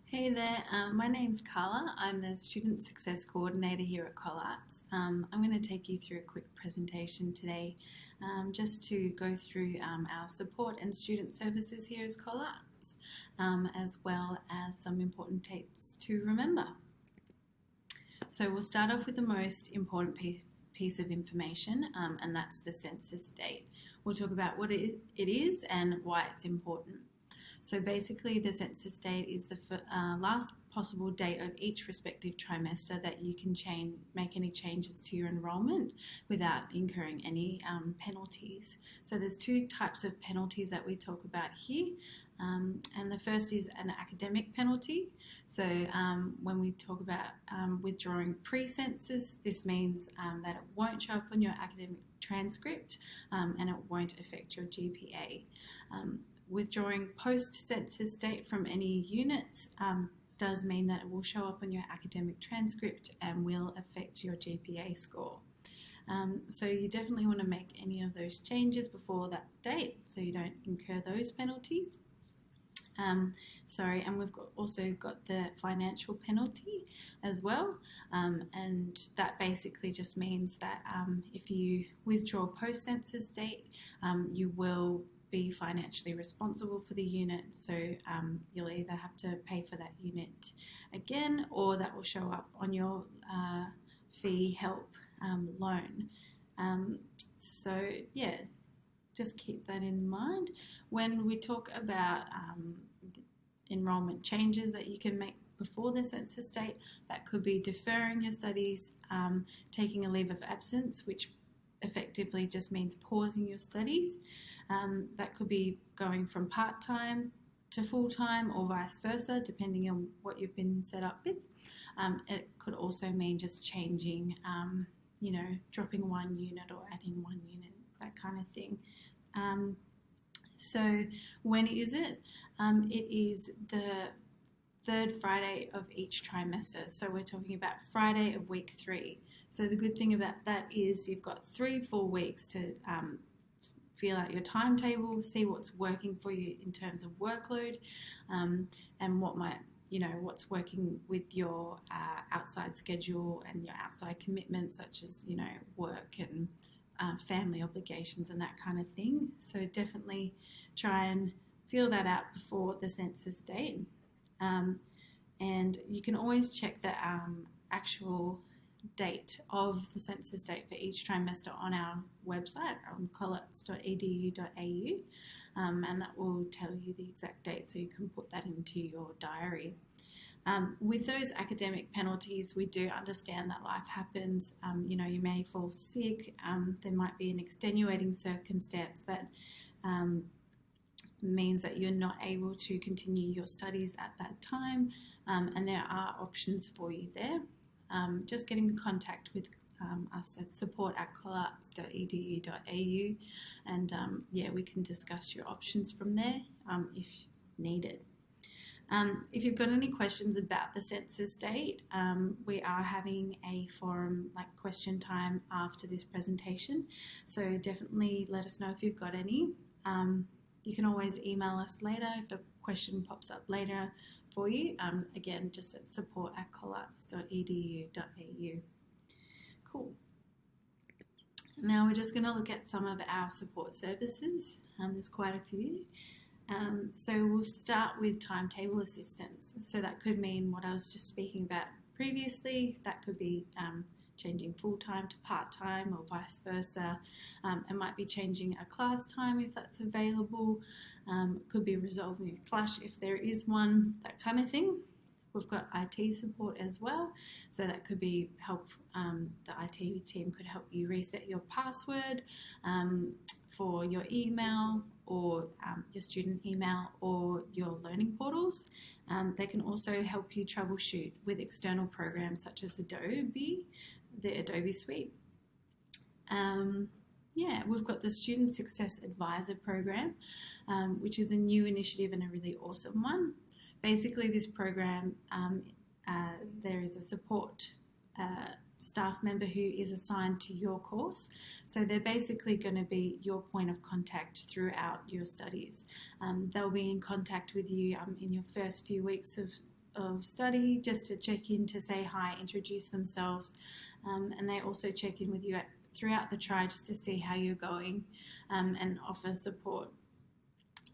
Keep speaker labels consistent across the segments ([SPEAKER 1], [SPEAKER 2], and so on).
[SPEAKER 1] Hey there, my name's Carla. I'm the Student Success Coordinator here at ColArts. I'm going to take you through a quick presentation today just to go through our support and student services here as ColArts, as well as some important dates to remember. So we'll start off with the most important piece of information, and that's the census date. We'll talk about what it is and why it's important. So basically the census date is the last possible date of each respective trimester that you can make any changes to your enrolment without incurring any penalties. So there's two types of penalties that we talk about here. And the first is an academic penalty. So when we talk about withdrawing pre-census, this means that it won't show up on your academic transcript and it won't affect your GPA. Withdrawing post-census date from any units does mean that it will show up on your academic transcript and will affect your GPA score. So you definitely want to make any of those changes before that date so you don't incur those penalties. And we've also got the financial penalty as well, and that basically just means that if you withdraw post-census date, you will be financially responsible for the unit, so you'll either have to pay for that unit again or that will show up on your fee help loan. So yeah, just keep that in mind. When we talk about enrolment changes that you can make before the census date, that could be deferring your studies, taking a leave of absence, which effectively just means pausing your studies. That could be going from part-time to full-time or vice versa, depending on what you've been set up with. It could also mean just changing, dropping one unit or adding one unit, that kind of thing. So when is it? It is the third Friday of each trimester. So we're talking about Friday of week 3. So the good thing about that is you've got 3 full weeks to feel out your timetable, see what's working for you in terms of workload, and what's working with your outside schedule and your outside commitments, such as work and family obligations and that kind of thing. So definitely try and feel that out before the census date, and you can always check the actual date of the census date for each trimester on our website on colarts.edu.au, and that will tell you the exact date so you can put that into your diary. With those academic penalties, we do understand that life happens. You may fall sick. There might be an extenuating circumstance that means that you're not able to continue your studies at that time, and there are options for you there. Just get in contact with us at support@colarts.edu.au, and we can discuss your options from there if needed. If you've got any questions about the census date, we are having a forum question time after this presentation, so definitely let us know if you've got any. You can always email us later if a question pops up later for you, again just at support@colarts.edu.au. Cool. Now we're just going to look at some of our support services. There's quite a few. So we'll start with timetable assistance. So that could mean what I was just speaking about previously. That could be changing full-time to part-time or vice versa. It might be changing a class time if that's available. It could be resolving a clash if there is one, that kind of thing. We've got IT support as well, so that could be help. The IT team could help you reset your password for your email or your student email or your learning portals. They can also help you troubleshoot with external programs such as Adobe, the Adobe Suite. We've got the Student Success Advisor program, which is a new initiative and a really awesome one. Basically, this program, there is a support staff member who is assigned to your course. So they're basically going to be your point of contact throughout your studies. They'll be in contact with you in your first few weeks of study, just to check in, to say hi, introduce themselves, and they also check in with you throughout the try just to see how you're going, and offer support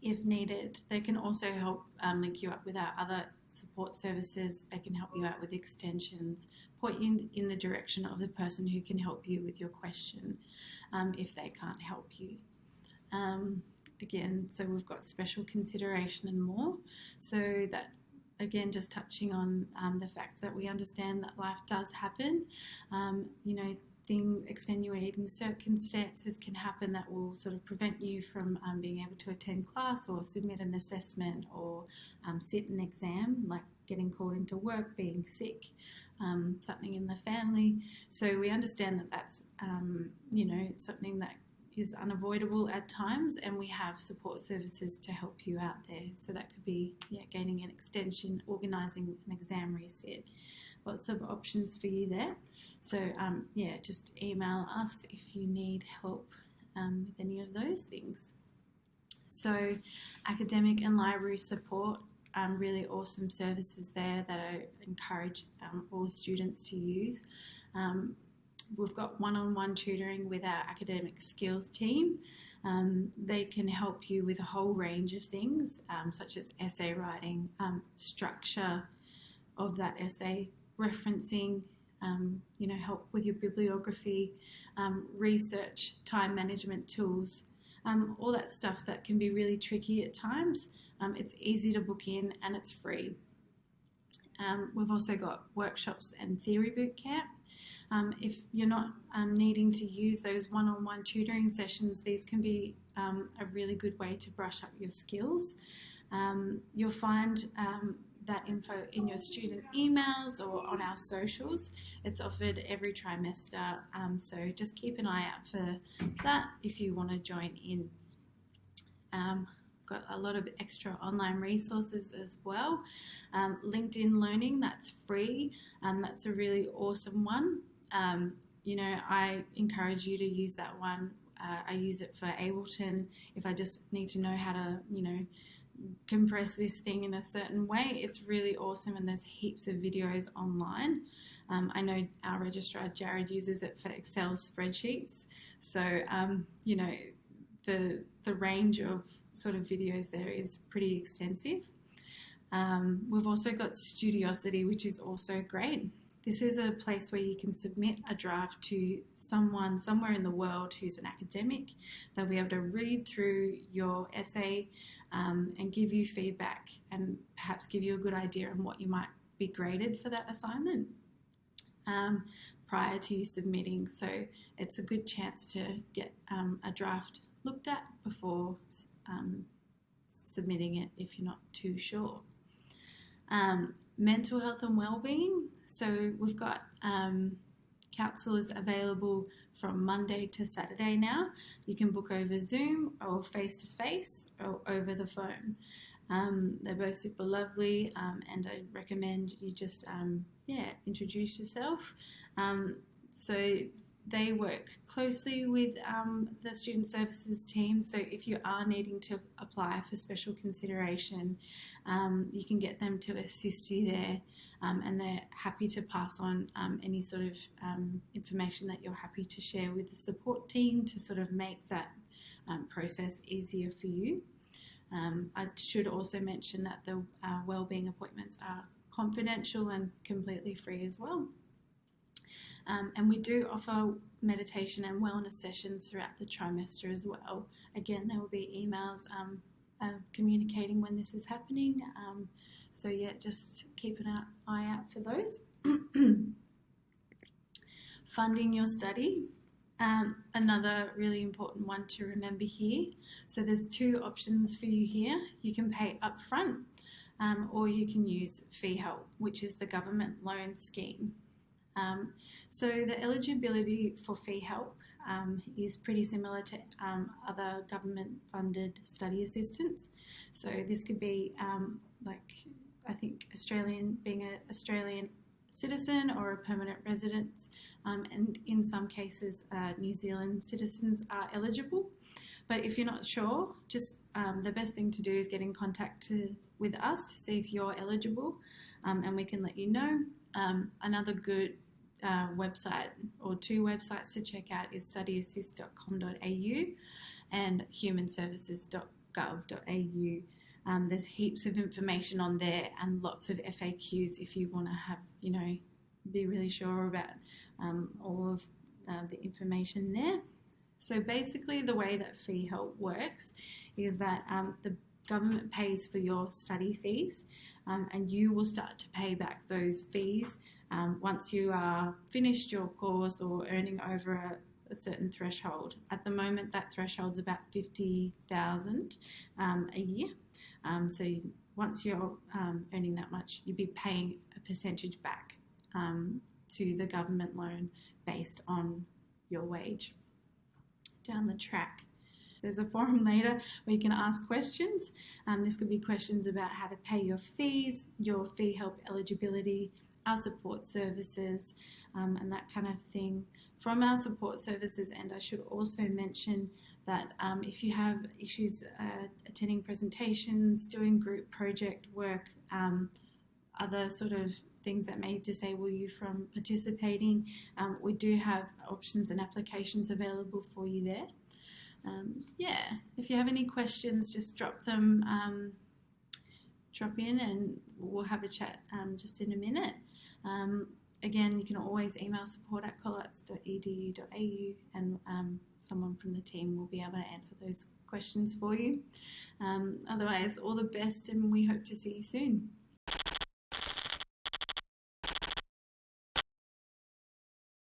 [SPEAKER 1] if needed. They can also help link you up with our other support services. They can help you out with extensions, point you in the direction of the person who can help you with your question if they can't help you. Again, so we've got special consideration and more. So that, again, just touching on the fact that we understand that life does happen. Extenuating circumstances can happen that will sort of prevent you from being able to attend class or submit an assessment or sit an exam, like getting called into work, being sick, something in the family. So we understand that that's something that is unavoidable at times, and we have support services to help you out there. So that could be gaining an extension, organising an exam reset, lots of options for you there. So just email us if you need help with any of those things. So academic and library support, really awesome services there that I encourage all students to use. We've got one-on-one tutoring with our academic skills team. They can help you with a whole range of things, such as essay writing, structure of that essay, referencing, help with your bibliography, research, time management tools, all that stuff that can be really tricky at times. It's easy to book in and it's free. We've also got workshops and theory boot camp. If you're not needing to use those one-on-one tutoring sessions, these can be a really good way to brush up your skills. You'll find that info in your student emails or on our socials. It's offered every trimester, so just keep an eye out for that if you want to join in. Got a lot of extra online resources as well. LinkedIn Learning, that's free. That's a really awesome one. I encourage you to use that one. I use it for Ableton if I just need to know how to, compress this thing in a certain way. It's really awesome, and there's heaps of videos online. I know our registrar Jared uses it for Excel spreadsheets, so the range of sort of videos there is pretty extensive. We've also got Studiosity, which is also great. This is a place where you can submit a draft to someone somewhere in the world who's an academic. They'll be able to read through your essay and give you feedback and perhaps give you a good idea on what you might be graded for that assignment prior to you submitting. So it's a good chance to get a draft looked at before submitting it if you're not too sure. Mental health and wellbeing. So we've got counsellors available from Monday to Saturday now. You can book over Zoom or face-to-face or over the phone. They're both super lovely, and I recommend you just introduce yourself. So they work closely with the student services team. So if you are needing to apply for special consideration, you can get them to assist you there, and they're happy to pass on any sort of information that you're happy to share with the support team to sort of make that process easier for you. I should also mention that the wellbeing appointments are confidential and completely free as well. And we do offer meditation and wellness sessions throughout the trimester as well. Again, there will be emails communicating when this is happening. Just keep an eye out for those. Funding your study. Another really important one to remember here. So there's two options for you here. You can pay upfront, or you can use Fee Help, which is the government loan scheme. So the eligibility for Fee Help is pretty similar to other government-funded study assistance. So this could be being an Australian citizen or a permanent resident, and in some cases New Zealand citizens are eligible. But if you're not sure, just the best thing to do is get in contact with us to see if you're eligible, and we can let you know. Another good website or two websites to check out is studyassist.com.au and humanservices.gov.au. There's heaps of information on there and lots of FAQs if you want to have, be really sure about all of the information there. So basically the way that fee help works is that the government pays for your study fees, and you will start to pay back those fees once you are finished your course or earning over a certain threshold. At the moment, that threshold's about $50,000 a year. So once you're earning that much, you'll be paying a percentage back to the government loan based on your wage. Down the track, there's a forum later where you can ask questions. This could be questions about how to pay your fees, your fee help eligibility, our support services, and that kind of thing. From our support services, and I should also mention that if you have issues attending presentations, doing group project work, other sort of things that may disable you from participating, we do have options and applications available for you there. If you have any questions, just drop them, drop in, and we'll have a chat just in a minute. Again, you can always email support@collarts.edu.au, and someone from the team will be able to answer those questions for you. Otherwise, all the best, and we hope to see you soon.